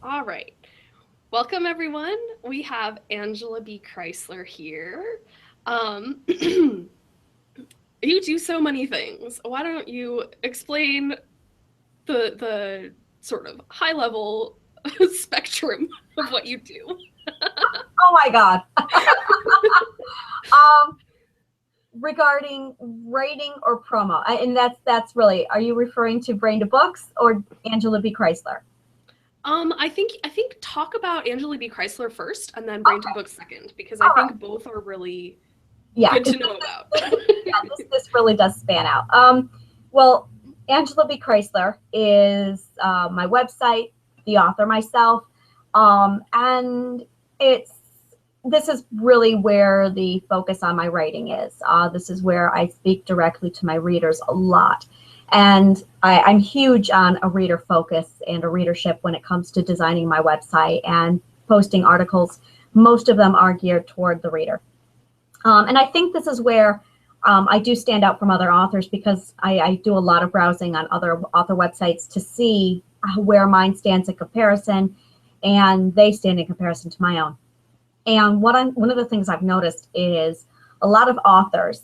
All right. Welcome, everyone. We have Angela B. Chrysler here. You do so many things. Why don't you explain the sort of high level spectrum of what you do? Oh my God. Um, Regarding writing or promo, and that's really. Are you referring to Brain to Books or Angela B. Chrysler? I think talk about Angela B. Chrysler first, and then Brain to Okay, Books second, because I all right. think both are really Yeah, good to because know about. this really does span out. Well, Angela B. Chrysler is my website, the author myself, and it's this is really where the focus on my writing is. This is where I speak directly to my readers a lot. And I'm huge on a reader focus and a readership when it comes to designing my website and posting articles. Most of them are geared toward the reader. And I think this is where I do stand out from other authors because I do a lot of browsing on other author websites to see where mine stands in comparison, and they stand in comparison to my own. And one of the things I've noticed is a lot of authors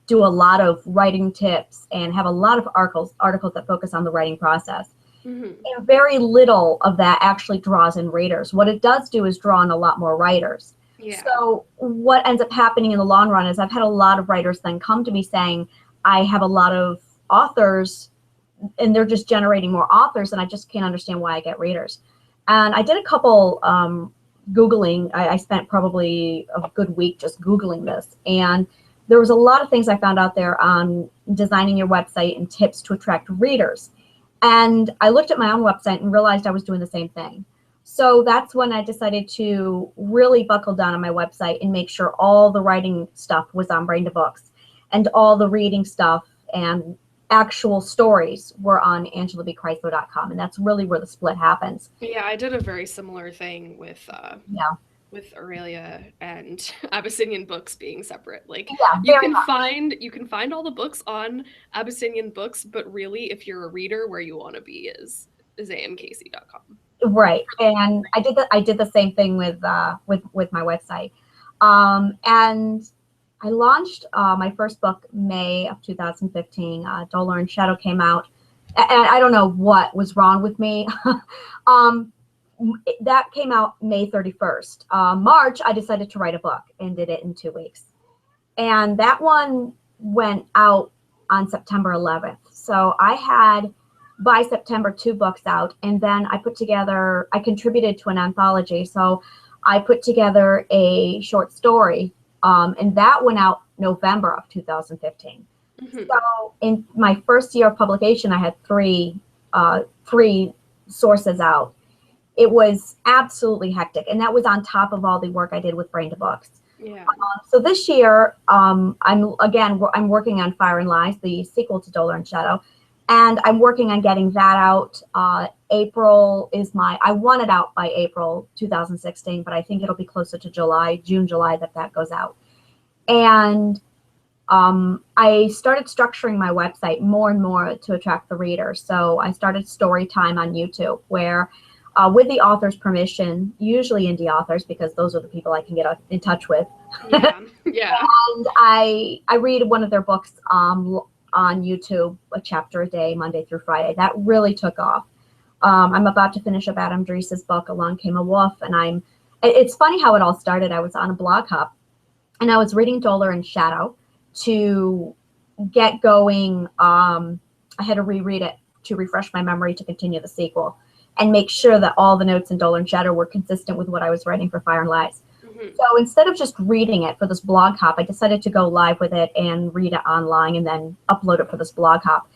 do a lot of writing tips and have a lot of articles that focus on the writing process. Hmm. And very little of that actually draws in readers. What it does do is draw in a lot more writers. Yeah. So what ends up happening in the long run is I've had a lot of writers then come to me saying, I have a lot of authors and they're just generating more authors and I just can't understand why I get readers. And I did a couple Googling. I spent probably a good week just Googling this. And there was a lot of things I found out there on designing your website and tips to attract readers. And I looked at my own website and realized I was doing the same thing. So that's when I decided to really buckle down on my website and make sure all the writing stuff was on Brain to Books and all the reading stuff and actual stories were on angelabchrysler.com. And that's really where the split happens. Yeah, I did a very similar thing Yeah. with Aurelia and Abyssinian books being separate. Like Yeah, very much. you can find all the books on Abyssinian books, but really if you're a reader, where you want to be is amkc.com. Right. And I did the same thing with my website. And I launched my first book May of 2015. Dollar and Shadow came out, and I don't know what was wrong with me. um, that came out May 31st. March, I decided to write a book and did it in 2 weeks. And that one went out on September 11th. So I had by September 2 books out, and then I contributed to an anthology. So I put together a short story, and that went out November of 2015. Hmm. So in my first year of publication, I had three sources out. It was absolutely hectic, and that was on top of all the work I did with Brain to Books. Yeah. So this year, I'm working on Fire and Lies, the sequel to Dolor and Shadow, and I'm working on getting that out. I want it out by April 2016, but I think it'll be closer to June, July that goes out. And I started structuring my website more and more to attract the reader. So I started story time on YouTube, where, with the author's permission, usually indie authors, because those are the people I can get in touch with, Yeah. Yeah. and I read one of their books on YouTube, a chapter a day, Monday through Friday. That really took off. I'm about to finish up Adam Drees's book, Along Came a Wolf, and it's funny how it all started. I was on a blog hub, and I was reading Dolor and Shadow to get going. I had to reread it to refresh my memory to continue the sequel and make sure that all the notes in Dolor and Shadow were consistent with what I was writing for Fire and Lies. Hmm. So instead of just reading it for this blog hop, I decided to go live with it and read it online and then upload it for this blog hop.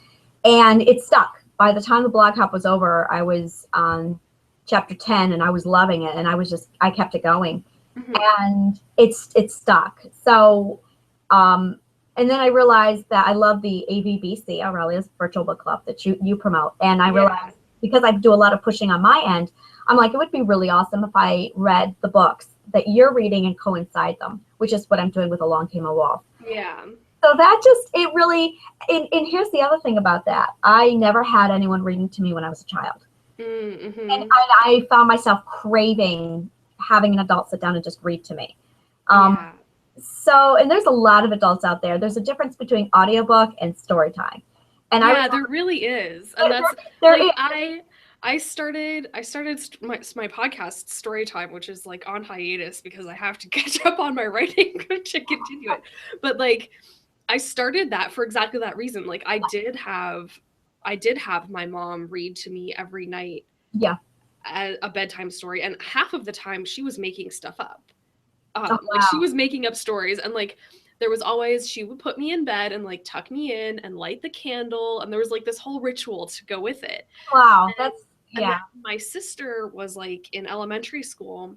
And it stuck. By the time the blog hop was over, I was on chapter 10 and I was loving it, and I kept it going. Hmm. And it's stuck. So and then I realized that I love the AVBC, Aurelia's Virtual Book Club, that you promote. And I Yeah. realized, because I do a lot of pushing on my end, I'm like, it would be really awesome if I read the books that you're reading and coincide them, which is what I'm doing with Along Came a Wolf. Yeah. So that just, it really, and here's the other thing about that. I never had anyone reading to me when I was a child. And Mm-hmm. I found myself craving having an adult sit down and just read to me. Um, Yeah. and there's a lot of adults out there. There's a difference between audiobook and story time. And I Yeah, there remember really is. And that's there like is, my podcast story time, which is like on hiatus because I have to catch up on my writing to continue it. But like I started that for exactly that reason. Like I did have my mom read to me every night yeah. a bedtime story, and half of the time she was making stuff up. Oh, Like she wow. was making up stories, and like there was always, she would put me in bed and like tuck me in and light the candle, and there was like this whole ritual to go with it. Wow. And That's, and then yeah. my sister was like in elementary school,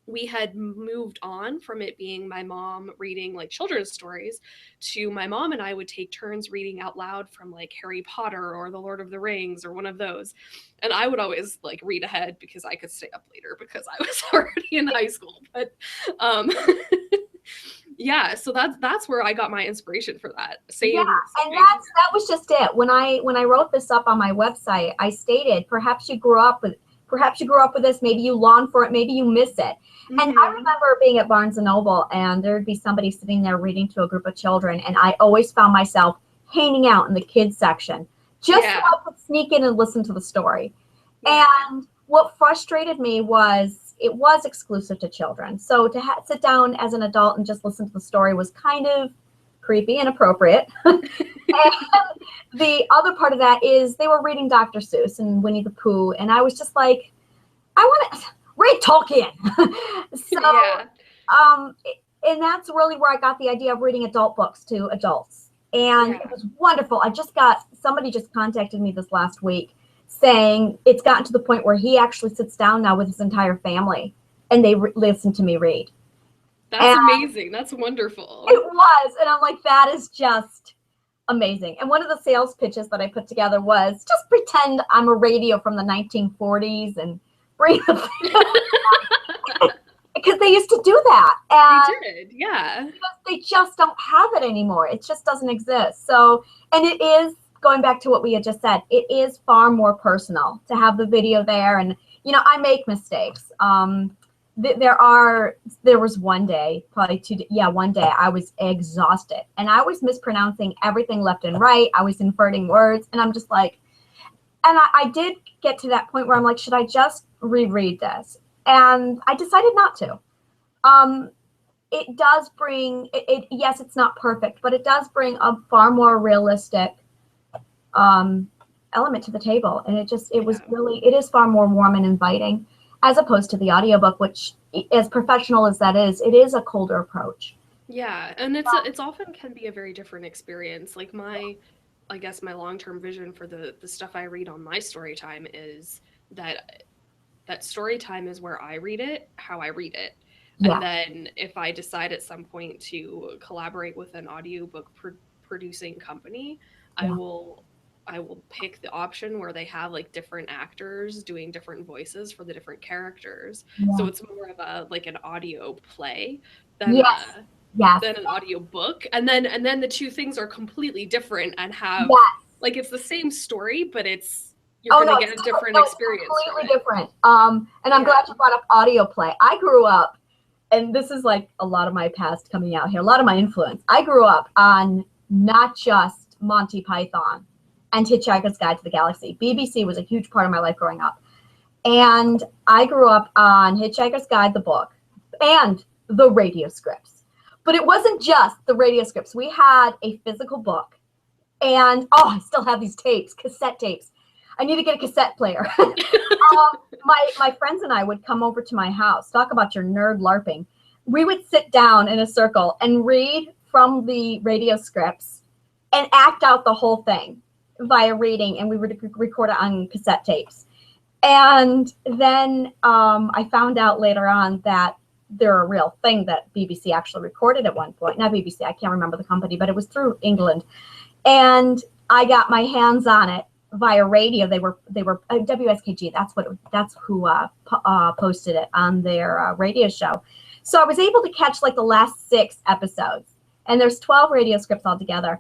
we had moved on from it being my mom reading like children's stories to my mom and I would take turns reading out loud from like Harry Potter or The Lord of the Rings or one of those. And I would always like read ahead because I could stay up later because I was already in high school. But um yeah, so that's where I got my inspiration for that. Yeah, Same and idea. that was just it. When I wrote this up on my website, I stated perhaps you grew up with this, maybe you long for it, maybe you miss it. And I Mhm. remember being at Barnes and Noble and there'd be somebody sitting there reading to a group of children, and I always found myself hanging out in the kids section just so Yeah. I could sneak in and listen to the story. Yeah. And what frustrated me was it was exclusive to children. So to sit down as an adult and just listen to the story was kind of creepy, inappropriate. And the other part of that is they were reading Dr. Seuss and Winnie the Pooh, and I was just like, I want to read Tolkien. So, Yeah. um, and that's really where I got the idea of reading adult books to adults. And it Yeah. was wonderful. Somebody just contacted me this last week saying it's gotten to the point where he actually sits down now with his entire family and they listen to me read. That's And amazing. That's wonderful. it was. And I'm like, that is just amazing. And one of the sales pitches that I put together was just pretend I'm a radio from the 1940s and bring the because they used to do that. They And did. Yeah. they just don't have it anymore. It just doesn't exist. So, and it is going back to what we had just said, it is far more personal to have the video there. And, I make mistakes. There was one day, probably one day I was exhausted and I was mispronouncing everything left and right. I was inverting words and I'm just like, and I did get to that point where I'm like, should I just reread this? And I decided not to. Um, it does bring yes, it's not perfect, but it does bring a far more realistic um, element to the table. And Yeah. it is far more warm and inviting as opposed to the audiobook, which as professional as that is, it is a colder approach. Yeah, and it's often can be a very different experience. Like I guess my long-term vision for the stuff I read on my story time is that story time is where I read it, how I read it. And Yeah. then if I decide at some point to collaborate with an audiobook producing company, I Yeah. will I will pick the option where they have like different actors doing different voices for the different characters. So Yeah. it's more of a like an audio play than Yes. Yes. an audio book. And then the two things are completely different and have Yes. like it's the same story, but it's you're Oh going no, to it's get a different. different No, it's experience from completely it. different. And I'm Yeah. glad you brought up audio play. I grew up, and this is like a lot of my past coming out here, a lot of my influence. I grew up on not just Monty Python and Hitchhiker's Guide to the Galaxy. BBC was a huge part of my life growing up. And I grew up on Hitchhiker's Guide, the book, and the radio scripts. But it wasn't just the radio scripts. We had a physical book. And I still have these tapes, cassette tapes. I need to get a cassette player. My friends and I would come over to my house. Talk about your nerd LARPing. We would sit down in a circle and read from the radio scripts and act out the whole thing via reading, and we would record it on cassette tapes. And then I found out later on that they're a real thing that BBC actually recorded at one point. Not BBC, I can't remember the company, but it was through England. And I got my hands on it via radio. They were WSKG. That's who posted it on their radio show. So I was able to catch like the last 6 episodes, and there's 12 radio scripts altogether.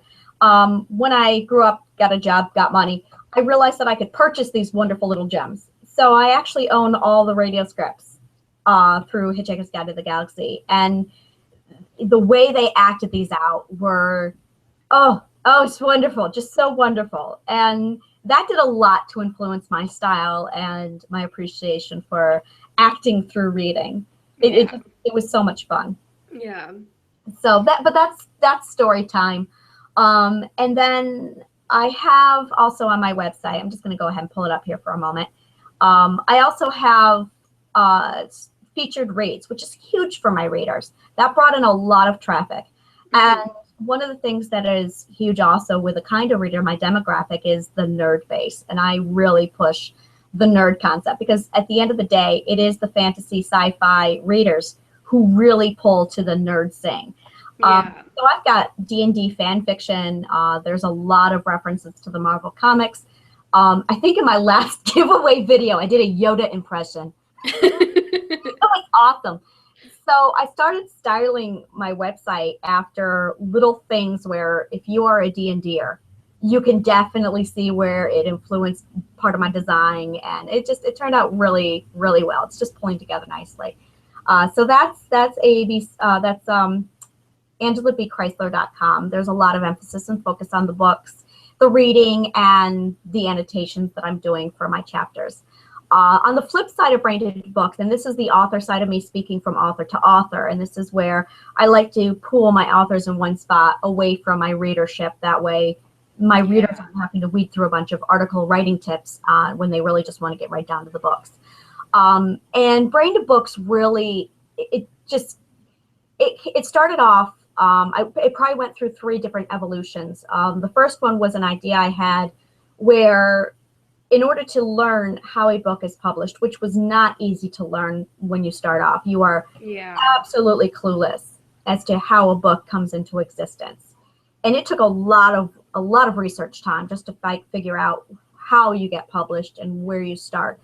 When I grew up, got a job, got money, I realized that I could purchase these wonderful little gems. So I actually own all the radio scripts through Hitchhiker's Guide to the Galaxy. And the way they acted these out were, it's wonderful, just so wonderful. And that did a lot to influence my style and my appreciation for acting through reading. It was so much fun. Yeah. So that's story time. And then I have also on my website, I'm just going to go ahead and pull it up here for a moment. I also have featured reads, which is huge for my readers. That brought in a lot of traffic. And one of the things that is huge also with the kind of reader, my demographic, is the nerd base. And I really push the nerd concept because at the end of the day, it is the fantasy sci-fi readers who really pull to the nerd sing. Yeah. So I've got D&D fan fiction. There's a lot of references to the Marvel comics. I think in my last giveaway video, I did a Yoda impression. It was awesome. So I started styling my website after little things where if you are a D&Der, you can definitely see where it influenced part of my design, and it turned out really, really well. It's just pulling together nicely. So that's AngelaBChrysler.com. There's a lot of emphasis and focus on the books, the reading, and the annotations that I'm doing for my chapters. On the flip side of branded books, and this is the author side of me speaking from author to author, and this is where I like to pool my authors in one spot away from my readership. That way my readers aren't having to weed through a bunch of article writing tips when they really just want to get right down to the books. And branded books really, it started off, it probably went through 3 different evolutions. The first one was an idea I had where in order to learn how a book is published, which was not easy to learn when you start off, you are absolutely clueless as to how a book comes into existence. And it took a lot of research time just to figure out how you get published and where you start.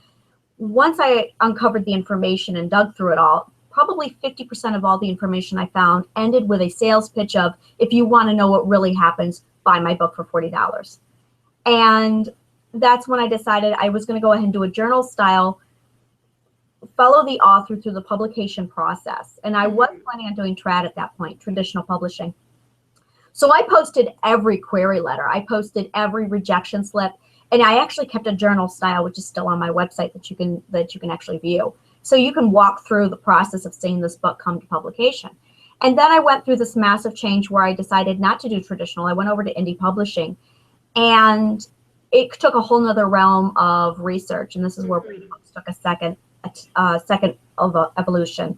Once I uncovered the information and dug through it all, probably 50% of all the information I found ended with a sales pitch of, if you want to know what really happens, buy my book for $40. And that's when I decided I was going to go ahead and do a journal style, follow the author through the publication process. And I was planning on doing trad at that point, traditional publishing. So I posted every query letter. I posted every rejection slip. And I actually kept a journal style, which is still on my website that you can actually view. So you can walk through the process of seeing this book come to publication. And then I went through this massive change where I decided not to do traditional. I went over to indie publishing. And it took a whole nother realm of research. And this is where branded books took a second of evolution.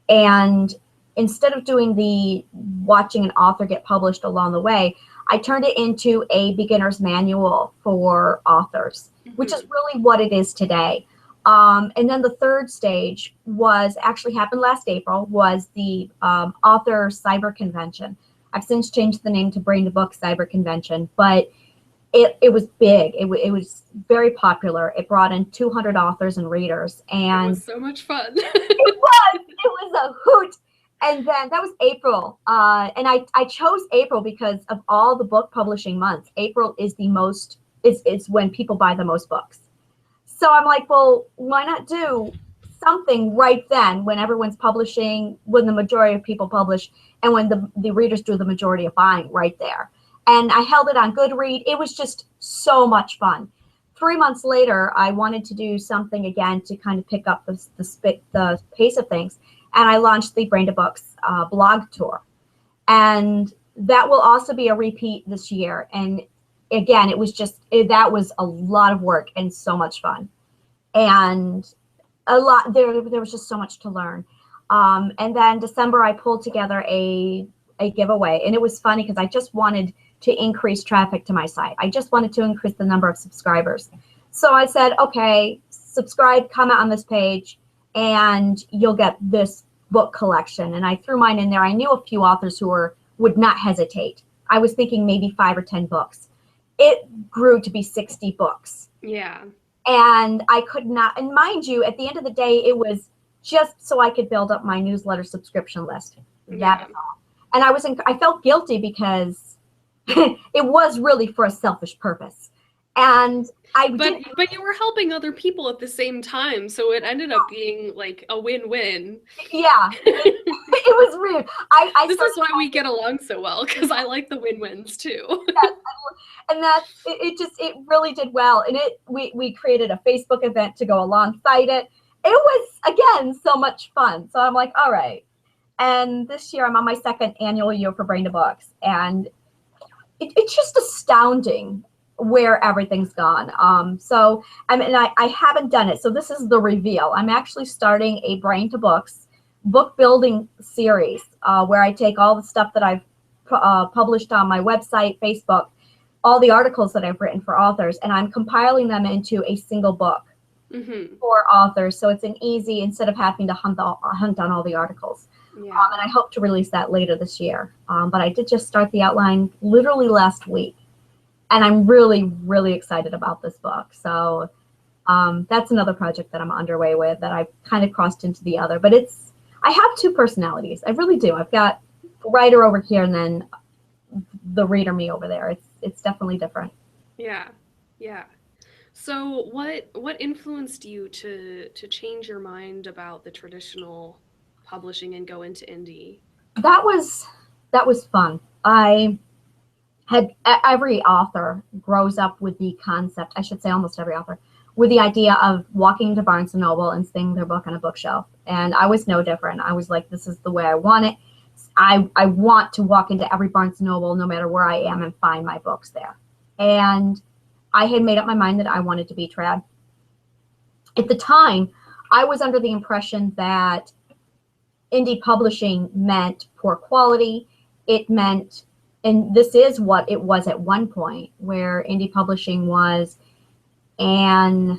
And instead of doing the watching an author get published along the way, I turned it into a beginner's manual for authors, which is really what it is today. And then the third stage happened last April, was the author cyber convention. I've since changed the name to Branded Book Cyber Convention, but it was big. It was very popular. It brought in 200 authors and readers, and it was so much fun. It was a hoot. And then that was April. And I chose April because of all the book publishing months. April is is when people buy the most books. So I'm like, well, why not do something right then when everyone's publishing, when the majority of people publish, and when the readers do the majority of buying right there. And I held it on Goodread. It was just so much fun. 3 months later, I wanted to do something again to kind of pick up the pace of things. And I launched the Branded Books blog tour. And that will also be a repeat this year. And again, that was a lot of work and so much fun. And there was just so much to learn. And then December, I pulled together a giveaway. And it was funny because I just wanted to increase traffic to my site. I just wanted to increase the number of subscribers. So I said, okay, subscribe, comment on this page, and you'll get this book collection. And I threw mine in there. I knew a few authors who would not hesitate. I was thinking maybe 5 or 10 books. It grew to be 60 books. Yeah. And I could not, and mind you, at the end of the day, it was just so I could build up my newsletter subscription list. That is all. And I felt guilty because it was really for a selfish purpose. And I did. But you were helping other people at the same time, so it ended up being like a win-win. Yeah, it was weird. I This is started, why we get along so well, because I like the win-wins too. and it really did well. And we created a Facebook event to go alongside it. It was, again, so much fun. So I'm like, all right. And this year I'm on my second annual year for Brain to Books, and it's just astounding where everything's gone. So I mean, I haven't done it. So this is the reveal. I'm actually starting a Brain to Books book building series where I take all the stuff that I've published on my website, Facebook, all the articles that I've written for authors, and I'm compiling them into a single book for authors. So it's an easy, instead of having to hunt on all the articles. Yeah. And I hope to release that later this year. But I did just start the outline literally last week. And I'm really, really excited about this book. So that's another project that I'm underway with that I've kind of crossed into the other. But I have two personalities. I really do. I've got the writer over here and then the reader me over there. It's definitely different. Yeah. Yeah. So what influenced you to change your mind about the traditional publishing and go into indie? That was fun. Every author grows up with the concept, I should say almost every author, with the idea of walking into Barnes & Noble and seeing their book on a bookshelf. And I was no different. I was like, this is the way I want it. I want to walk into every Barnes & Noble, no matter where I am, and find my books there. And I had made up my mind that I wanted to be trad. At the time, I was under the impression that indie publishing meant poor quality. It meant, and this is what it was at one point, where indie publishing was, and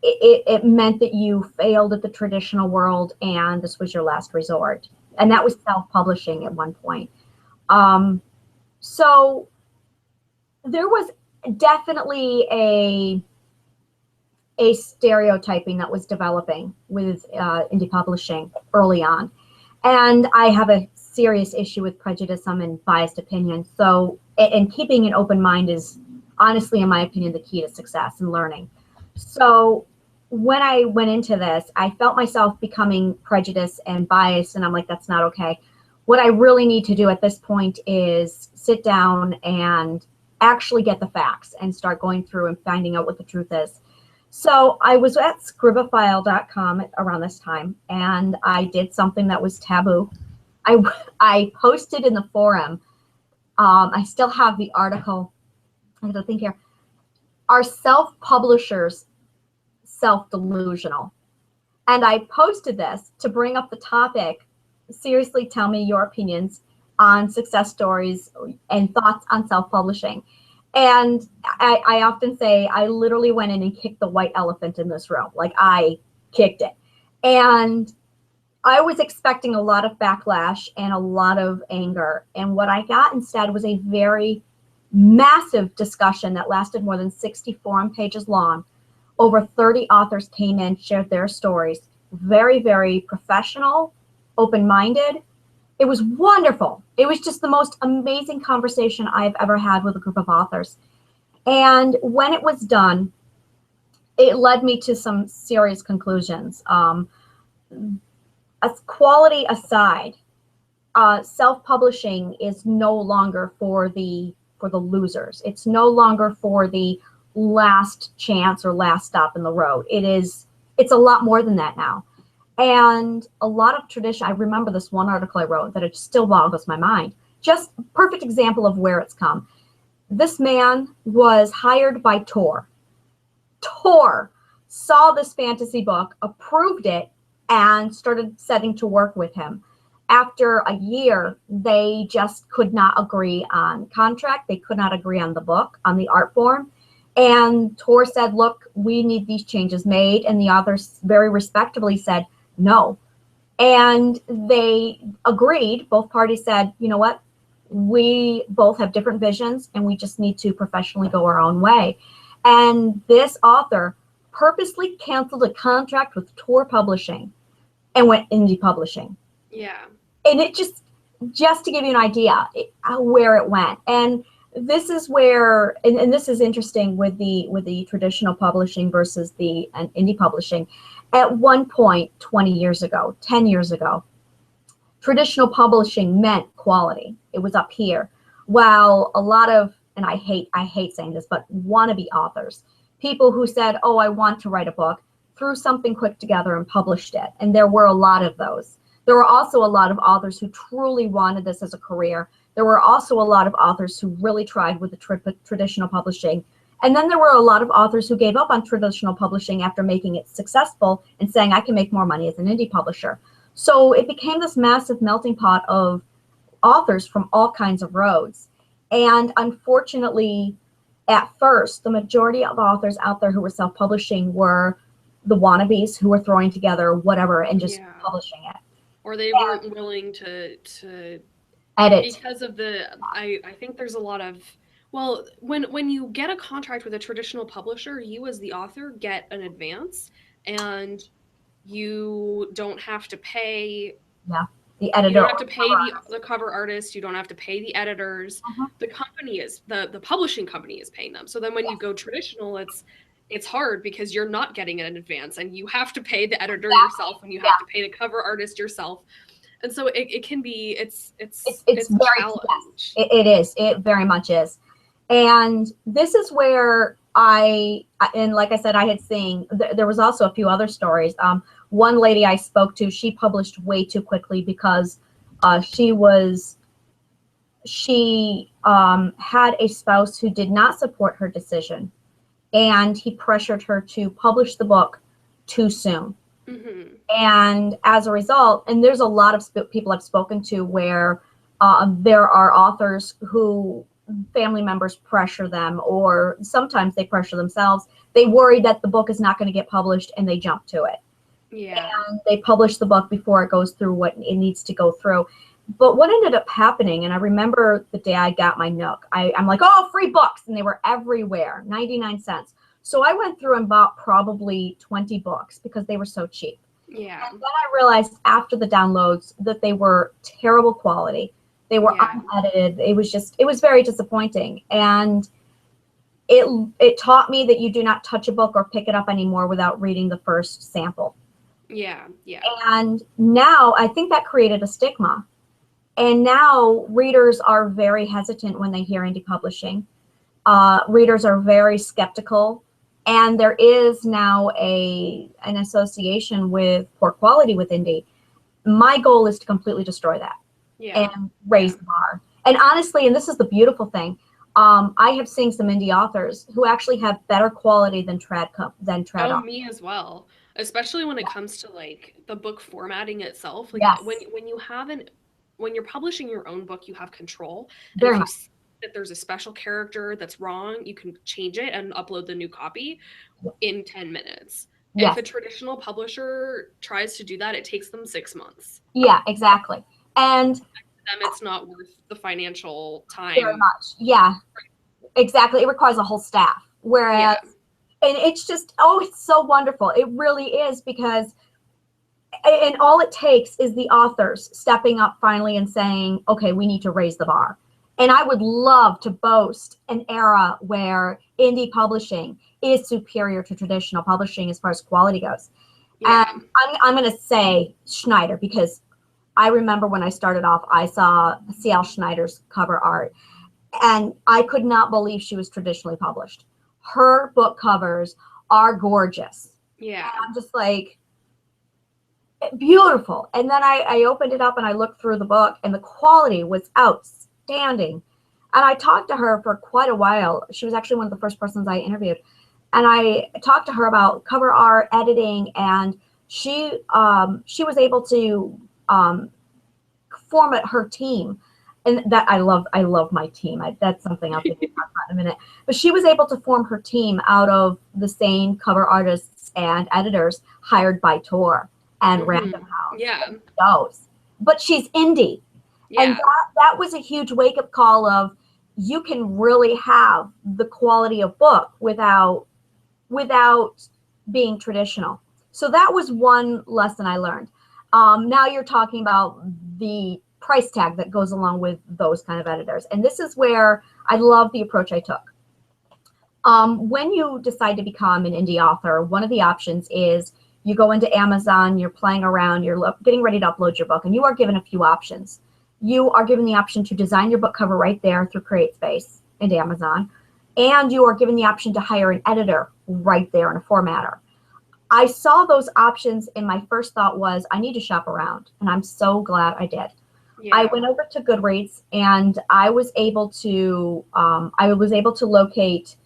it meant that you failed at the traditional world and this was your last resort. And that was self-publishing at one point. So there was definitely a stereotyping that was developing with indie publishing early on. And I have a serious issue with prejudice and biased opinion. So, and keeping an open mind is honestly, in my opinion, the key to success and learning. So when I went into this, I felt myself becoming prejudiced and biased, and I'm like, that's not okay. What I really need to do at this point is sit down and actually get the facts and start going through and finding out what the truth is. So I was at scribophile.com around this time, and I did something that was taboo. I posted in the forum. I still have the article. I have to think here. Are self-publishers self-delusional? And I posted this to bring up the topic. Seriously, tell me your opinions on success stories and thoughts on self-publishing. And I often say I literally went in and kicked the white elephant in this room. Like, I kicked it. And I was expecting a lot of backlash and a lot of anger. And what I got instead was a very massive discussion that lasted more than 60 forum pages long. Over 30 authors came in, shared their stories. Very, very professional, open-minded. It was wonderful. It was just the most amazing conversation I've ever had with a group of authors. And when it was done, it led me to some serious conclusions. As quality aside, self-publishing is no longer for the losers. It's no longer for the last chance or last stop in the road. It's a lot more than that now. And a lot of tradition, I remember this one article I wrote that it still boggles my mind. Just a perfect example of where it's come. This man was hired by Tor. Tor saw this fantasy book, approved it, and started setting to work with him. After a year, they just could not agree on contract. They could not agree on the book, on the art form. And Tor said, look, we need these changes made. And the authors very respectably said, no. And they agreed. Both parties said, you know what? We both have different visions and we just need to professionally go our own way. And this author purposely canceled a contract with Tor Publishing and went indie publishing. Yeah. And it just to give you an idea where it went. And this is where, and this is interesting with the traditional publishing versus the indie publishing. At one point, 20 years ago, 10 years ago, traditional publishing meant quality. It was up here. While a lot of, and I hate saying this, but wannabe authors, people who said, oh, I want to write a book, threw something quick together and published it. And there were a lot of those. There were also a lot of authors who truly wanted this as a career. There were also a lot of authors who really tried with the traditional publishing. And then there were a lot of authors who gave up on traditional publishing after making it successful and saying, I can make more money as an indie publisher. So it became this massive melting pot of authors from all kinds of roads. And unfortunately, at first, the majority of authors out there who were self-publishing were the wannabes who were throwing together whatever and just publishing it. Or they weren't willing to edit. Because of I think there's a lot of, well, when you get a contract with a traditional publisher, you as the author get an advance, and you don't have to pay the editor. You don't have to pay the cover artist. You don't have to pay the editors. The company is the publishing company is paying them. So then when you go traditional, it's hard because you're not getting it in advance, and you have to pay the editor yourself, and you have to pay the cover artist yourself. And so it can be, it's very challenge. It is. It very much is. And this is where and like I said, I had seen, there was also a few other stories. One lady I spoke to, she published way too quickly because she had a spouse who did not support her decision, and he pressured her to publish the book too soon. And as a result, and there's a lot of people I've spoken to where there are authors who family members pressure them, or sometimes they pressure themselves. They worry that the book is not going to get published, and they jump to it. And they publish the book before it goes through what it needs to go through. But what ended up happening, and I remember the day I got my Nook, I'm like, oh, free books, and they were everywhere, 99 cents. So I went through and bought probably 20 books because they were so cheap. And then I realized after the downloads that they were terrible quality. They were unedited. It was very disappointing. And it taught me that you do not touch a book or pick it up anymore without reading the first sample. And now I think that created a stigma. And now readers are very hesitant when they hear indie publishing. Readers are very skeptical. And there is now an association with poor quality with indie. My goal is to completely destroy that and raise the bar. And honestly, and this is the beautiful thing, I have seen some indie authors who actually have better quality than trad. Me as well. Especially when it comes to like the book formatting itself. Like when you're publishing your own book, you have control. Very much. That there's a special character that's wrong, you can change it and upload the new copy in 10 minutes. If a traditional publisher tries to do that, it takes them 6 months. Yeah, exactly. And to them, it's not worth the financial time. Very much. Yeah, exactly. It requires a whole staff. Whereas, and it's just, it's so wonderful. It really is, because, and all it takes is the authors stepping up finally and saying, okay, we need to raise the bar. And I would love to boast an era where indie publishing is superior to traditional publishing as far as quality goes. And I'm going to say Schneider, because I remember when I started off, I saw C.L. Schneider's cover art, and I could not believe she was traditionally published. Her book covers are gorgeous. And I'm just like, beautiful. And then I opened it up and I looked through the book, and the quality was outstanding. And I talked to her for quite a while. She was actually one of the first persons I interviewed. And I talked to her about cover art, editing, and she was able to format her team. And that I love my team. That's something I'll talk about in a minute. But she was able to form her team out of the same cover artists and editors hired by Tor and Random House. And those. But she's indie. And that was a huge wake-up call of, you can really have the quality of book without being traditional. So that was one lesson I learned. Now you're talking about the price tag that goes along with those kind of editors. And this is where I love the approach I took. When you decide to become an indie author, one of the options is you go into Amazon, you're playing around, you're getting ready to upload your book, and you are given a few options. You are given the option to design your book cover right there through CreateSpace and Amazon, and you are given the option to hire an editor right there in a formatter. I saw those options, and my first thought was, I need to shop around, and I'm so glad I did. I Yeah. went over to Goodreads, and I was able to locate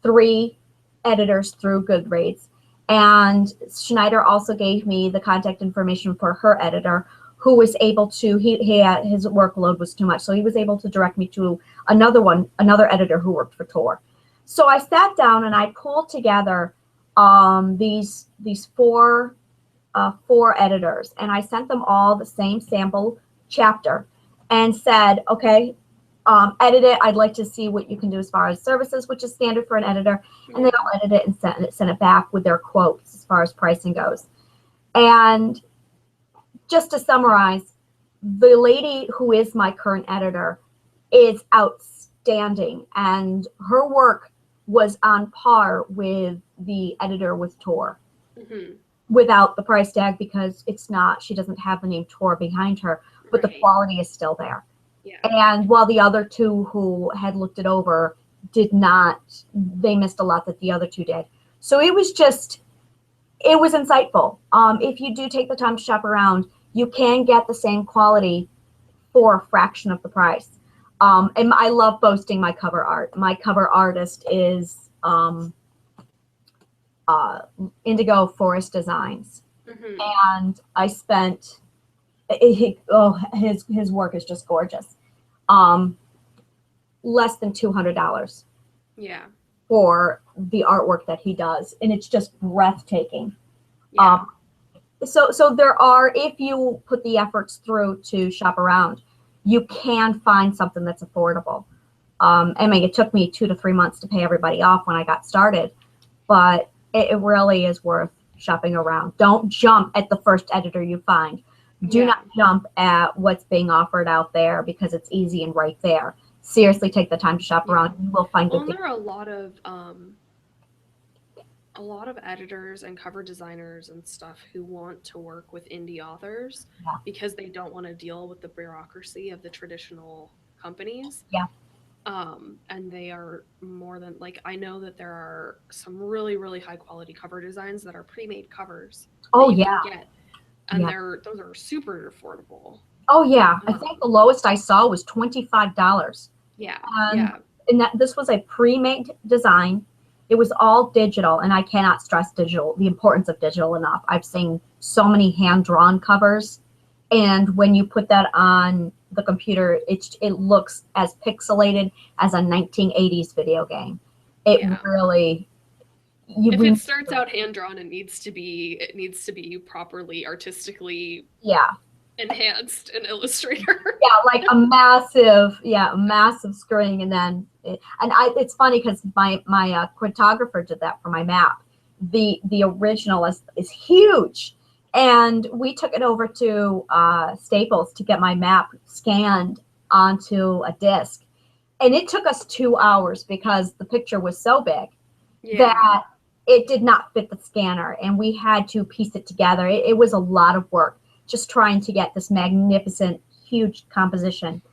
3 editors through Goodreads. And Schneider also gave me the contact information for her editor, who was able to, he had, his workload was too much. So he was able to direct me to another editor who worked for Tor. So I sat down and I pulled together these four editors, and I sent them all the same sample chapter and said, okay, edit it. I'd like to see what you can do as far as services, which is standard for an editor. And they all edited it and sent it back with their quotes as far as pricing goes. And just to summarize, the lady who is my current editor is outstanding, and her work was on par with the editor with Tor. Mm-hmm. Without the price tag, because it's not, she doesn't have the name Tor behind her, but the quality is still there. Yeah. And while the other 2 who had looked it over did not, they missed a lot that the other 2 did. So it was insightful. If you do take the time to shop around, you can get the same quality for a fraction of the price. And I love boasting my cover art. My cover artist is Indigo Forest Designs. Mm-hmm. And I spent, his work is just gorgeous. Less than $200 Yeah. for the artwork that he does, and it's just breathtaking. Yeah. So there are, if you put the efforts through to shop around, you can find something that's affordable. I mean, it took me 2 to 3 months to pay everybody off when I got started, but it really is worth shopping around. Don't jump at the first editor you find. Do not jump at what's being offered out there because it's easy and right there. Seriously, take the time to shop around. You will find good Well, and things. there are a lot of editors and cover designers and stuff who want to work with indie authors Yeah. because they don't want to deal with the bureaucracy of the traditional companies. Yeah. And they are more than, like, I know that there are some really, really high quality cover designs that are pre-made covers Oh that you yeah. can get, and Yeah. those are super affordable. Oh yeah. I Um, think the lowest I saw was $25. yeah, And yeah, this was a pre-made design. It was all digital, and I cannot stress the importance of digital enough. I've seen so many hand-drawn covers, and when you put that on the computer, it looks as pixelated as a 1980s video game. It yeah. really, If it starts out hand drawn, it needs to be properly artistically yeah. enhanced in Illustrator. Yeah, like a massive screen, and then it's funny because my cartographer did that for my map. The original is huge, and we took it over to Staples to get my map scanned onto a disc, and it took us 2 hours because the picture was so big that it did not fit the scanner, and we had to piece it together. It was a lot of work just trying to get this magnificent, huge composition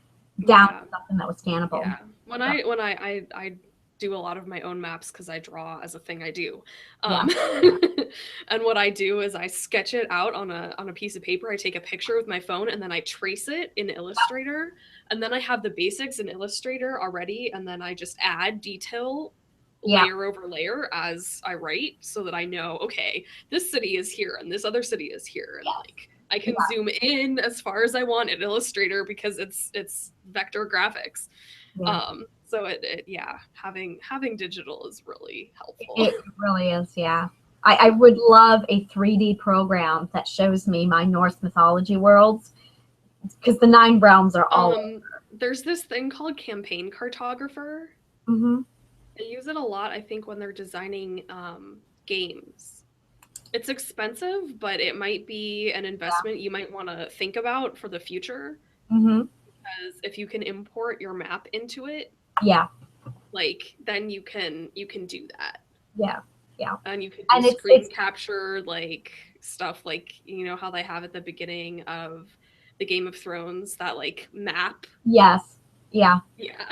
down to something that was scannable. Yeah. When I do a lot of my own maps because I draw as a thing I do. And what I do is I sketch it out on a piece of paper. I take a picture with my phone and then I trace it in Illustrator. And then I have the basics in Illustrator already, and then I just add detail layer over layer as I write so that I know, okay, this city is here and this other city is here. And like I can zoom in as far as I want in Illustrator because it's vector graphics. So having digital is really helpful. It really is, yeah. I would love a 3D program that shows me my Norse mythology worlds, because the 9 realms are all there's this thing called Campaign Cartographer. Mm-hmm. They use it a lot, I think, when they're designing games. It's expensive, but it might be an investment you might want to think about for the future. Mm-hmm. Because if you can import your map into it, Yeah. like then you can do that. Yeah. Yeah. And you could do And screen it's capture, like stuff like, you know, how they have at the beginning of the Game of Thrones, that like map. yes. Yeah. Yeah.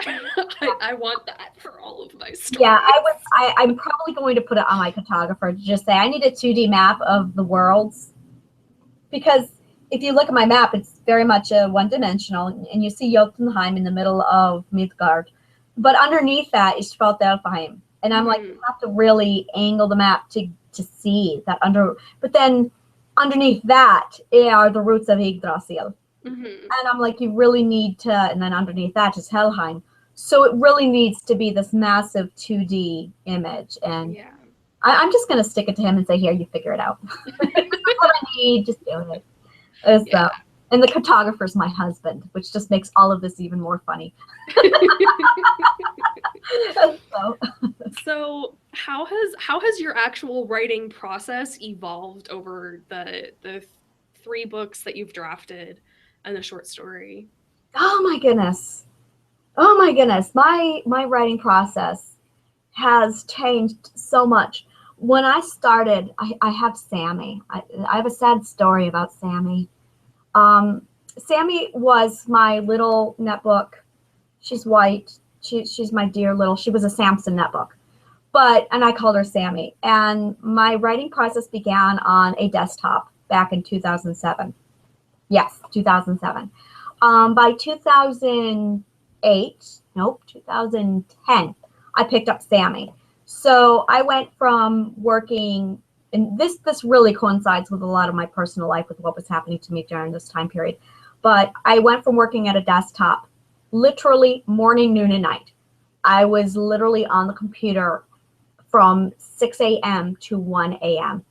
I want that for all of my Yeah, stories. I'm probably going to put it on my cartographer to just say I need a 2D map of the worlds, because if you look at my map, it's very much a one-dimensional, and you see Jotunheim in the middle of Midgard, but underneath that is Svartalfheim, and I'm like, you have to really angle the map to see that under. But then underneath that are the roots of Yggdrasil, and I'm like, you really need to, and then underneath that is Helheim. So it really needs to be this massive 2D image, and Yeah. I'm just gonna stick it to him and say, here, you figure it out. This is what I need. Just do it. So, Yeah. and the cartographer's my husband, which just makes all of this even more funny. So, So how has your actual writing process evolved over the 3 books that you've drafted and the short story? oh my goodness, oh my goodness, my writing process has changed so much. When I started, I have Sammy. I have a sad story about Sammy. Um, Sammy was my little netbook. She's white. She's my dear little. She was a Samson netbook, and I called her Sammy. And my writing process began on a desktop back in 2007. Yes, 2007. By 2008, nope, 2010, I picked up Sammy. So I went from working, and this really coincides with a lot of my personal life with what was happening to me during this time period. But I went from working at a desktop, literally morning, noon, and night. I was literally on the computer from 6 a.m. to 1 a.m.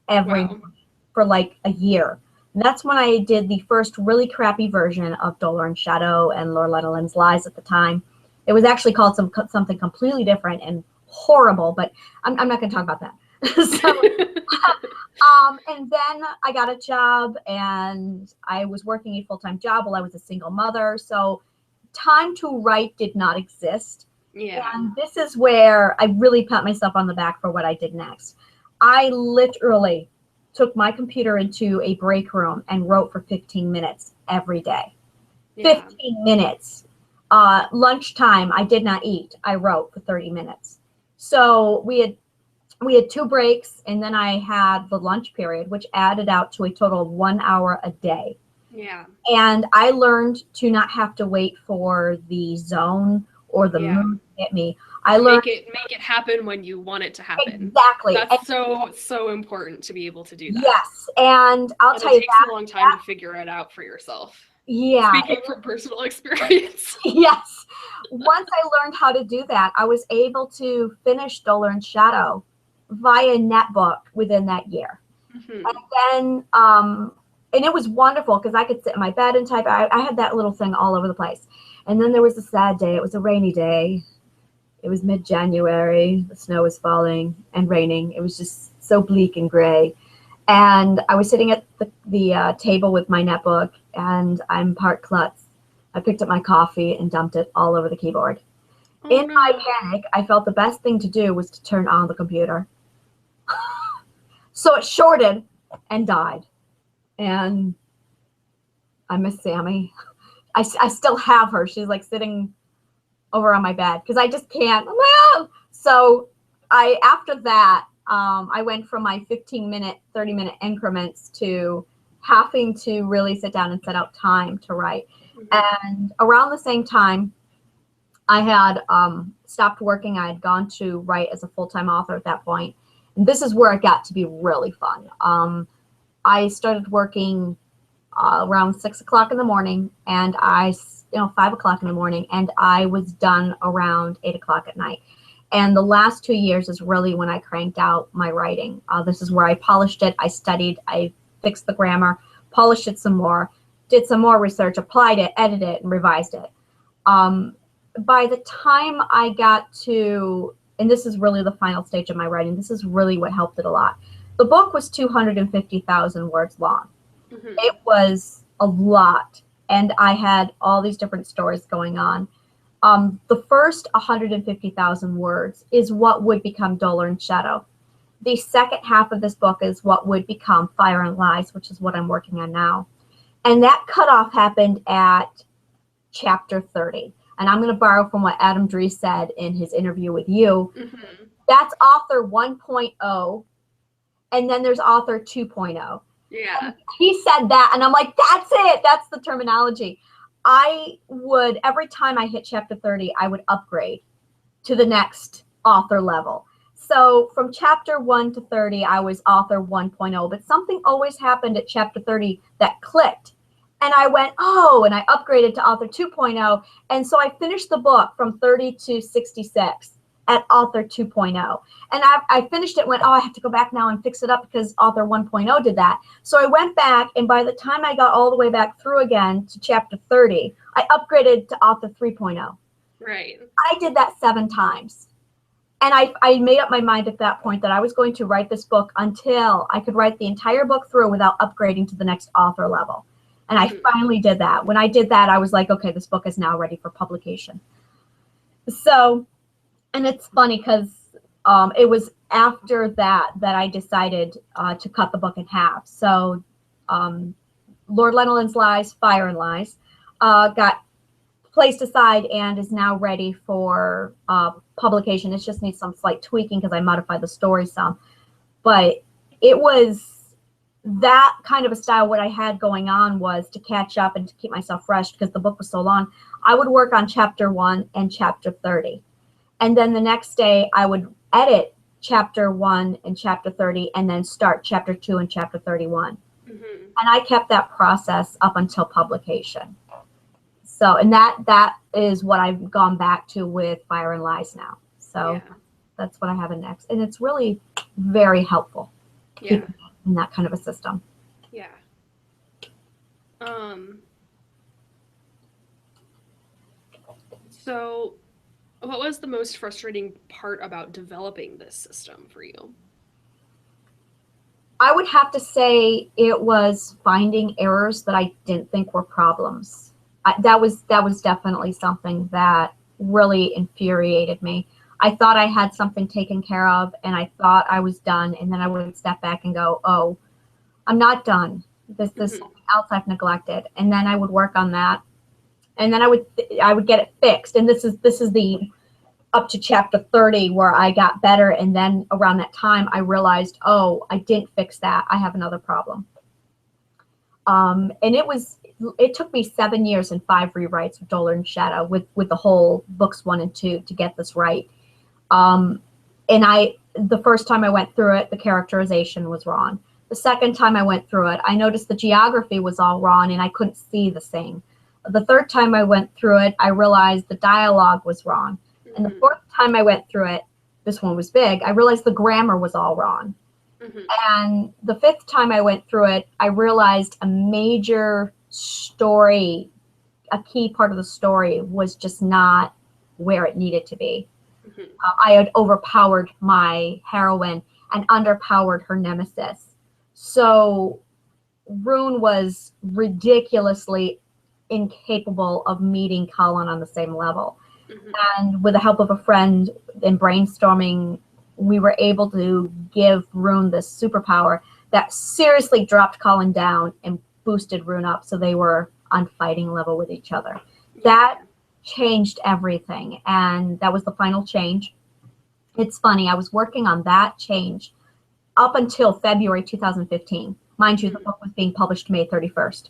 every Wow. morning for like a year. And that's when I did the first really crappy version of Dolor and Shadow and Lord Letterland's Lies at the time. It was actually called something completely different and horrible, but I'm not going to talk about that. And then I got a job, and I was working a full-time job while I was a single mother. So time to write did not exist. Yeah. And this is where I really pat myself on the back for what I did next. I literally took my computer into a break room and wrote for 15 minutes every day. Yeah. 15 minutes. Lunchtime, I did not eat. I wrote for 30 minutes. So we had 2 breaks, and then I had the lunch period, which added out to a total of 1 hour a day. Yeah. And I learned to not have to wait for the zone or the Yeah. mood to hit me. I learned Make it happen when you want it to happen. exactly. That's so important to be able to do that. Yes, and I'll And tell it you takes a long time to figure it out for yourself. yeah, Speaking from personal experience. yes. Once I learned how to do that, I was able to finish Dolor and Shadow via netbook within that year. Mhm. And then, and it was wonderful because I could sit in my bed and type. I had that little thing all over the place. And then there was a sad day. It was a rainy day. It was mid-January. The snow was falling and raining. It was just so bleak and gray. And I was sitting at the table with my netbook, and I'm part klutz. I picked up my coffee and dumped it all over the keyboard. Oh, In my no. panic, I felt the best thing to do was to turn on the computer. So it shorted and died. And I miss Sammy. I still have her. She's like sitting over on my bed because I just can't. So after that, I went from my 15-minute, 30-minute increments to having to really sit down and set out time to write. And around the same time, I had stopped working. I had gone to write as a full-time author at that point. And this is where it got to be really fun. I started working around 6 o'clock in the morning, and 5 o'clock in the morning, and I was done around 8 o'clock at night. And the last 2 years is really when I cranked out my writing. This is where I polished it. I studied, I fixed the grammar, polished it some more, did some more research, applied it, edited it, and revised it. By the time I got to, and this is really the final stage of my writing, this is really what helped it a lot. The book was 250,000 words long. It was a lot, and I had all these different stories going on. The first 150,000 words is what would become Dolor and Shadow. The second half of this book is what would become Fire and Lies, which is what I'm working on now. And that cutoff happened at chapter 30. And I'm going to borrow from what Adam Dries said in his interview with you. Mm-hmm. That's author 1.0, and then there's author 2.0. Yeah. And he said that, and I'm like, that's it. That's the terminology. I would, every time I hit chapter 30, I would upgrade to the next author level. So from chapter 1 to 30, I was author 1.0, but something always happened at chapter 30 that clicked. And I went, oh, and I upgraded to author 2.0. And so I finished the book from 30 to 66 at author 2.0. And I finished it and went, oh, I have to go back now and fix it up because author 1.0 did that. So I went back, and by the time I got all the way back through again to chapter 30, I upgraded to author 3.0. Right. I did that 7 times. And I made up my mind at that point that I was going to write this book until I could write the entire book through without upgrading to the next author level. And I finally did that. When I did that, I was like, okay, this book is now ready for publication. So, and it's funny because it was after that I decided to cut the book in half. So Lord Lenolyn's Lies, Fire and Lies got placed aside and is now ready for publication. It just needs some slight tweaking because I modified the story some. But it was that kind of a style. What I had going on was to catch up and to keep myself fresh because the book was so long. I would work on chapter 1 and chapter 30. And then the next day I would edit chapter 1 and chapter 30 and then start chapter 2 and chapter 31. Mm-hmm. And I kept that process up until publication. So, and that is what I've gone back to with Fire and Lies now. So that's what I have in next. And it's really very helpful. Yeah. In that kind of a system. Yeah. So what was the most frustrating part about developing this system for you? I would have to say it was finding errors that I didn't think were problems. That was definitely something that really infuriated me. I thought I had something taken care of and I thought I was done, and then I would step back and go, oh, I'm not done. There's something else I've neglected. And then I would work on that. And then I would get it fixed. And this is the up to chapter 30 where I got better. And then around that time I realized, oh, I didn't fix that. I have another problem. And it took me 7 years and 5 rewrites with Dolor and Shadow with the whole books 1 and 2 to get this right. And the first time I went through it, the characterization was wrong. The second time I went through it, I noticed the geography was all wrong and I couldn't see the same. The third time I went through it, I realized the dialogue was wrong. And the fourth time I went through it, this one was big, I realized the grammar was all wrong. And the fifth time I went through it, I realized a major story, a key part of the story was just not where it needed to be. I had overpowered my heroine and underpowered her nemesis. So Rune was ridiculously incapable of meeting Colin on the same level. And with the help of a friend in brainstorming, we were able to give Rune this superpower that seriously dropped Colin down and boosted Rune up so they were on fighting level with each other. That changed everything, and that was the final change. It's funny, I was working on that change up until February 2015. Mind you, the book was being published May 31st.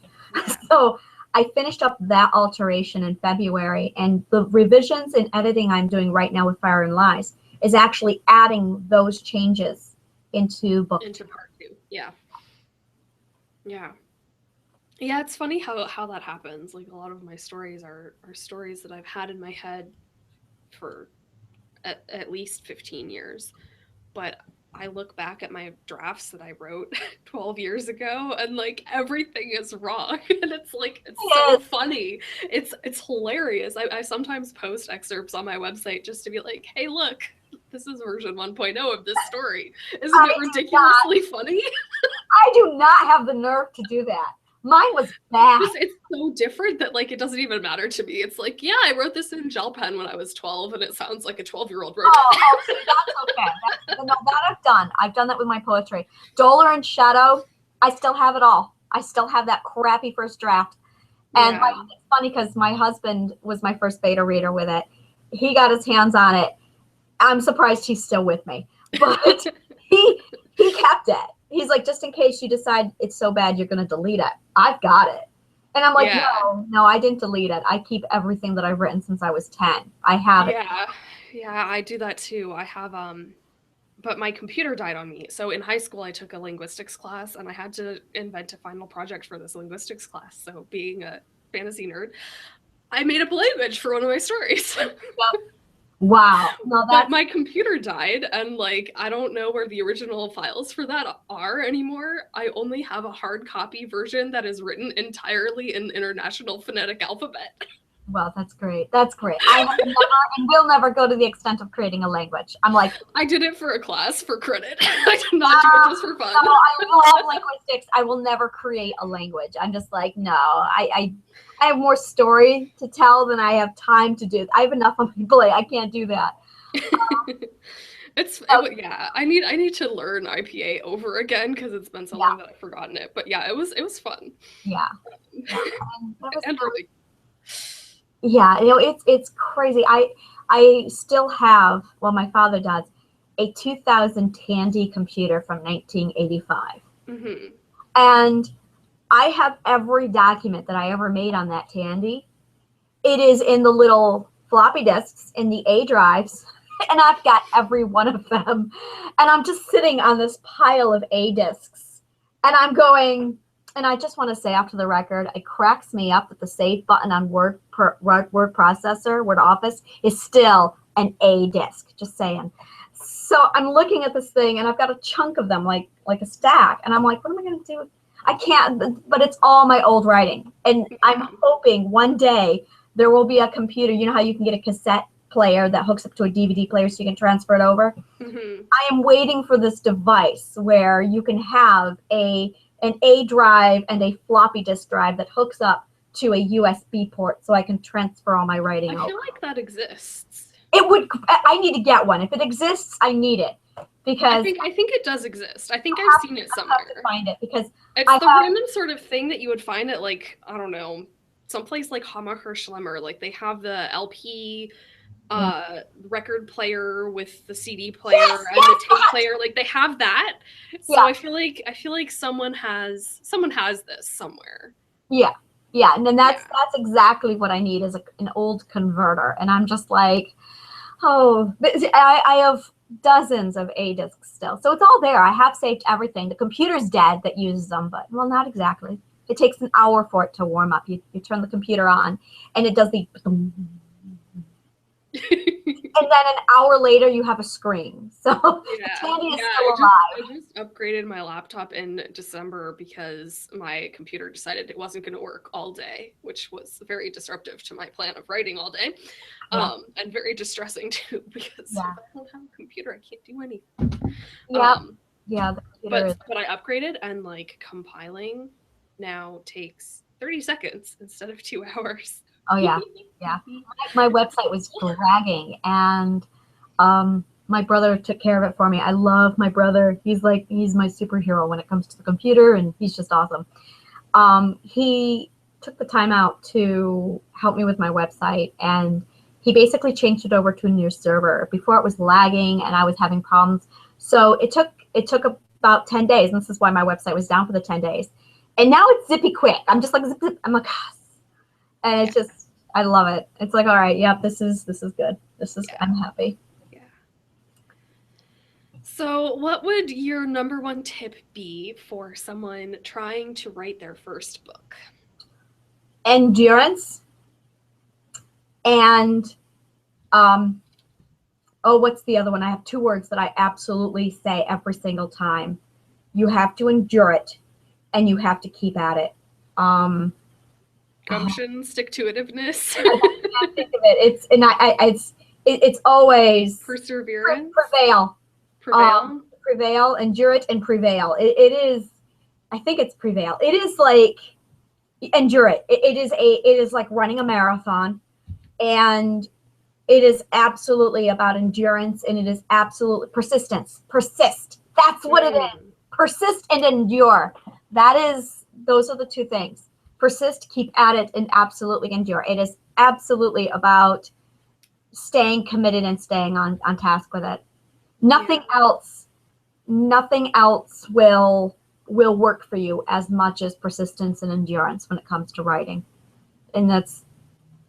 So I finished up that alteration in February, and the revisions and editing I'm doing right now with Fire and Lies is actually adding those changes into book into part 2. Yeah. Yeah, it's funny how that happens. Like, a lot of my stories are stories that I've had in my head for at least 15 years. But I look back at my drafts that I wrote 12 years ago and like everything is wrong. And it's like, it's so funny. It's hilarious. I sometimes post excerpts on my website just to be like, hey, look, this is version 1.0 of this story. Isn't it ridiculously funny? I do not have the nerve to do that. Mine was bad. It's so different that like it doesn't even matter to me. It's like, yeah, I wrote this in gel pen when I was 12, and it sounds like a 12-year-old wrote it. Oh, see, that's okay. No, that I've done. I've done that with my poetry. Dollar and Shadow, I still have it all. I still have that crappy first draft. And Yeah. it's funny because my husband was my first beta reader with it. He got his hands on it. I'm surprised he's still with me, but he kept it. He's like, just in case you decide it's so bad you're going to delete it, I've got it. And I'm like, Yeah. no, I didn't delete it. I keep everything that I've written since I was 10. I have it. Yeah, I do that too. I have but my computer died on me. So in high school I took a linguistics class and I had to invent a final project for this linguistics class. So being a fantasy nerd, I made up a language for one of my stories. Yep. Wow. No, but my computer died, and like I don't know where the original files for that are anymore. I only have a hard copy version that is written entirely in International Phonetic Alphabet. Well, that's great. That's great. I have never and will never go to the extent of creating a language. I'm like, I did it for a class for credit. I did not do it just for fun. No, I love linguistics. I will never create a language. I'm just like, no, I have more story to tell than I have time to do. I have enough on my plate. I can't do that. Yeah. I need to learn IPA over again because it's been so long that I've forgotten it. But yeah, it was fun. Yeah. And really. Yeah, it's crazy. I still have, well, my father does, a 2000 Tandy computer from 1985. Mm-hmm. And I have every document that I ever made on that Tandy. It is in the little floppy disks in the A drives, and I've got every one of them. And I'm just sitting on this pile of A disks, and I'm going, and I just want to say after the record, it cracks me up that the save button on Word processor, Word Office, is still an A disk. Just saying. So I'm looking at this thing, and I've got a chunk of them, like a stack, and I'm like, what am I going to do? I can't, but it's all my old writing, and I'm hoping one day there will be a computer. You know how you can get a cassette player that hooks up to a DVD player so you can transfer it over? Mm-hmm. I am waiting for this device where you can have an A drive and a floppy disk drive that hooks up to a USB port so I can transfer all my writing over. I feel like that exists. I need to get one. If it exists, I need it. Because I think it does exist. I think I've seen it somewhere. I have to find it because it's random sort of thing that you would find at, like, I don't know, someplace like Hammacher Schlemmer. Like they have the LP record player with the CD player and the tape player. Like they have that. So I feel like someone has this somewhere. Yeah. And then that's exactly what I need is an old converter. And I'm just like, I have dozens of A disks still. So it's all there. I have saved everything. The computer's dead that uses them, but well, not exactly. It takes an hour for it to warm up. You turn the computer on and it does the and then an hour later you have a screen. So Tandy is still alive. I just upgraded my laptop in December because my computer decided it wasn't going to work all day, which was very disruptive to my plan of writing all day. And very distressing too, because if I don't have a computer, I can't do anything. The computer but I upgraded, and like compiling now takes 30 seconds instead of 2 hours. Oh yeah. My website was dragging, and my brother took care of it for me. I love my brother. He's my superhero when it comes to the computer, and he's just awesome. He took the time out to help me with my website, and he basically changed it over to a new server. Before it was lagging, and I was having problems. So it took about 10 days, and this is why my website was down for the 10 days. And now it's zippy quick. I'm just like, zip. I'm like, and it's just, I love it. It's like, all right, this is good. I'm happy. Yeah. So what would your number one tip be for someone trying to write their first book? Endurance. And, what's the other one? I have 2 words that I absolutely say every single time. You have to endure it, and you have to keep at it. Gumption, stick-to-itiveness. I can't think of it. It's always perseverance. Prevail. Prevail. Endure it, and prevail. It is. I think it's prevail. It is like endure it. It is like running a marathon, and it is absolutely about endurance, and it is absolutely persistence. Persist. That's what it is. Persist and endure. Those are the two things. Persist, keep at it, and absolutely endure. It is absolutely about staying committed and staying on task with it. Nothing else will work for you as much as persistence and endurance when it comes to writing. And that's,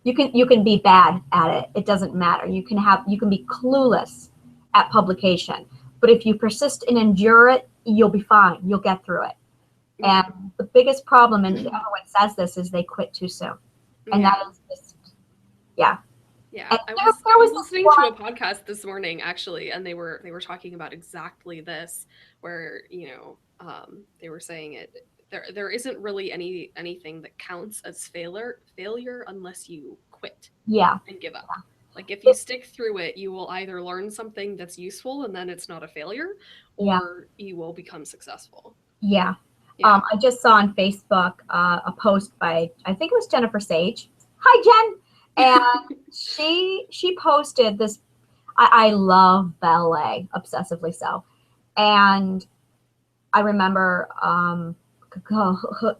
you can be bad at it. It doesn't matter. You can be clueless at publication. But if you persist and endure it, you'll be fine. You'll get through it. And the biggest problem, and everyone says this, is they quit too soon. And that is just, yeah. I was listening to a podcast this morning, actually, and they were talking about exactly this, where, you know, they were saying there isn't really anything that counts as failure unless you quit. And give up. Like, if you stick through it, you will either learn something that's useful, and then it's not a failure, or you will become successful. I just saw on Facebook a post by, I think it was Jennifer Sage. Hi, Jen. And she posted this. I love ballet, obsessively so. And I remember,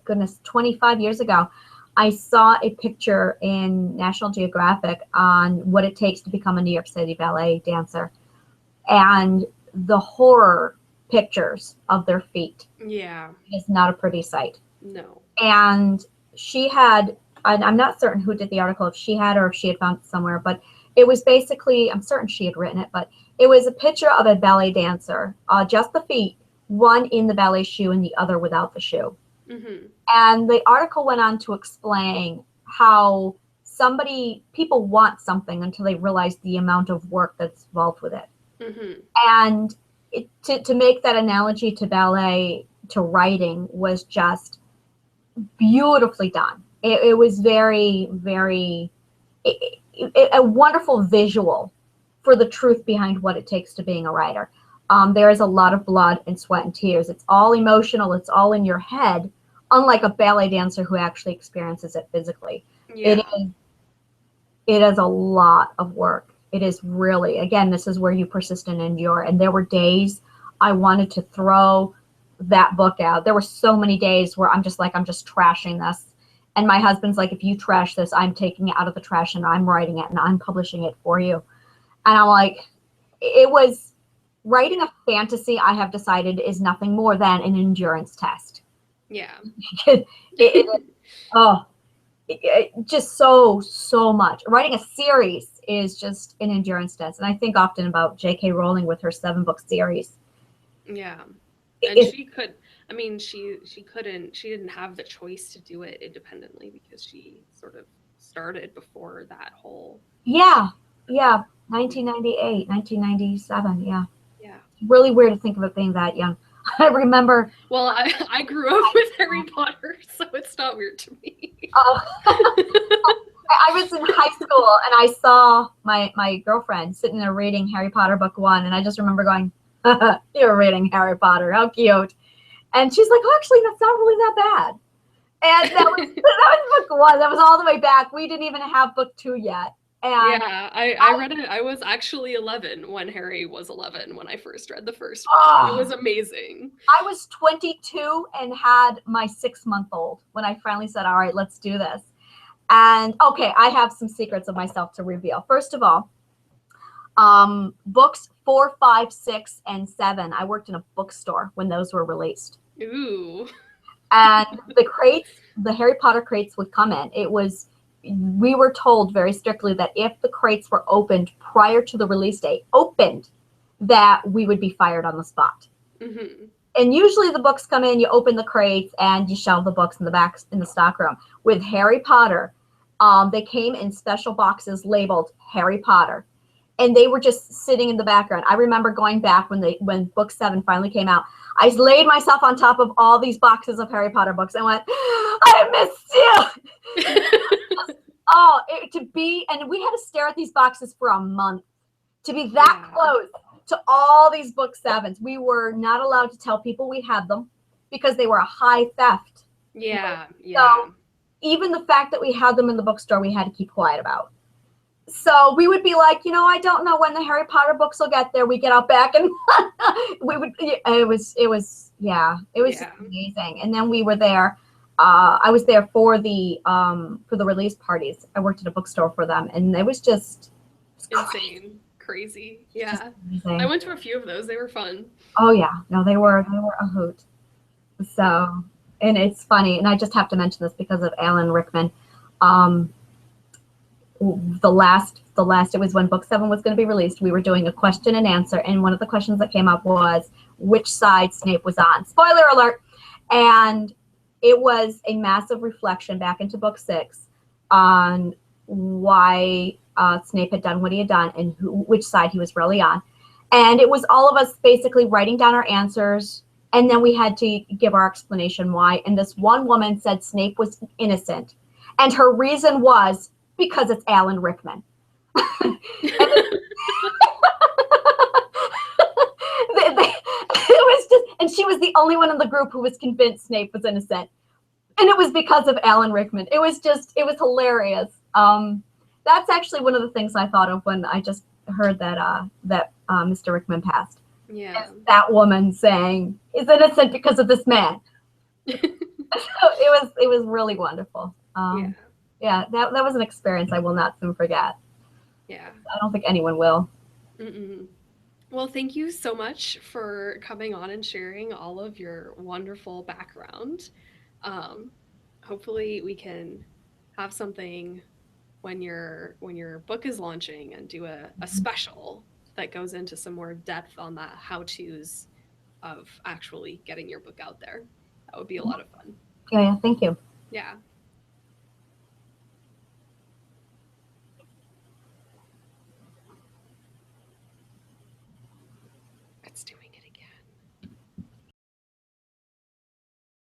goodness, 25 years ago, I saw a picture in National Geographic on what it takes to become a New York City ballet dancer, and the horror pictures of their feet. It's not a pretty sight. No. And she had, I'm not certain who did the article, if she had or if she had found it somewhere, but it was basically, I'm certain she had written it, but it was a picture of a ballet dancer, just the feet, one in the ballet shoe and the other without the shoe. And the article went on to explain how people want something until they realize the amount of work that's involved with it. And to make that analogy to ballet, to writing, was just beautifully done. It was very, very, a wonderful visual for the truth behind what it takes to being a writer. There is a lot of blood and sweat and tears. It's all emotional. It's all in your head, unlike a ballet dancer who actually experiences it physically. It is a lot of work. It is really, again, this is where you persist and endure. And there were days I wanted to throw that book out. There were so many days where I'm just trashing this. And my husband's like, if you trash this, I'm taking it out of the trash and I'm writing it and I'm publishing it for you. And I'm like, it was, writing a fantasy, I have decided, is nothing more than an endurance test. Just so much. Writing a series is just an endurance test. And I think often about J.K. Rowling with her 7-book series. And she didn't have the choice to do it independently because she sort of started before that whole. 1998, 1997, Really weird to think of it being that young. I remember. Well, I grew up with Harry Potter, so it's not weird to me. I was in high school and I saw my girlfriend sitting there reading Harry Potter book 1, and I just remember going, "You're reading Harry Potter, how cute!" And she's like, "Oh, actually, that's not really that bad." And that was book 1. That was all the way back. We didn't even have book 2 yet. And I read it. I was actually 11 when Harry was 11 when I first read the first one. It was amazing. I was 22 and had my 6-month-old when I finally said, all right, let's do this. And okay, I have some secrets of myself to reveal. First of all, books 4, 5, 6, and 7. I worked in a bookstore when those were released. Ooh. And the Harry Potter crates would come in. We were told very strictly that if the crates were opened prior to the release date, that we would be fired on the spot. And usually the books come in, you open the crates, and you shelve the books in the stockroom. With Harry Potter, they came in special boxes labeled Harry Potter, and they were just sitting in the background. I remember going back when book 7 finally came out. I laid myself on top of all these boxes of Harry Potter books and went, I missed you. And we had to stare at these boxes for a month to be that close to all these book 7s. We were not allowed to tell people we had them because they were a high theft. Yeah. So even the fact that we had them in the bookstore, we had to keep quiet about. So we would be like, I don't know when the Harry Potter books will get there. We get out back and we would, it was just amazing. And then we were there. I was there for the release parties. I worked at a bookstore for them, and it was just insane, crazy. Yeah, I went to a few of those. They were fun. Oh yeah, no, they were a hoot. So, and it's funny, and I just have to mention this because of Alan Rickman. The last it was when book 7 was going to be released. We were doing a question and answer, and one of the questions that came up was which side Snape was on. Spoiler alert! And it was a massive reflection back into book 6 on why Snape had done what he had done and which side he was really on. And it was all of us basically writing down our answers, and then we had to give our explanation why. And this one woman said Snape was innocent, and her reason was because it's Alan Rickman. It was just, and she was the only one in the group who was convinced Snape was innocent, and it was because of Alan Rickman. It was hilarious. That's actually one of the things I thought of when I just heard that Mr. Rickman passed. Yeah, that woman saying is innocent because of this man. So it was really wonderful. Yeah, that was an experience I will not soon forget. Yeah. I don't think anyone will. Mm-mm. Well, thank you so much for coming on and sharing all of your wonderful background. Um, Hopefully, we can have something when your book is launching and do a special that goes into some more depth on the how-tos of actually getting your book out there. That would be a lot of fun. Yeah, thank you. Yeah.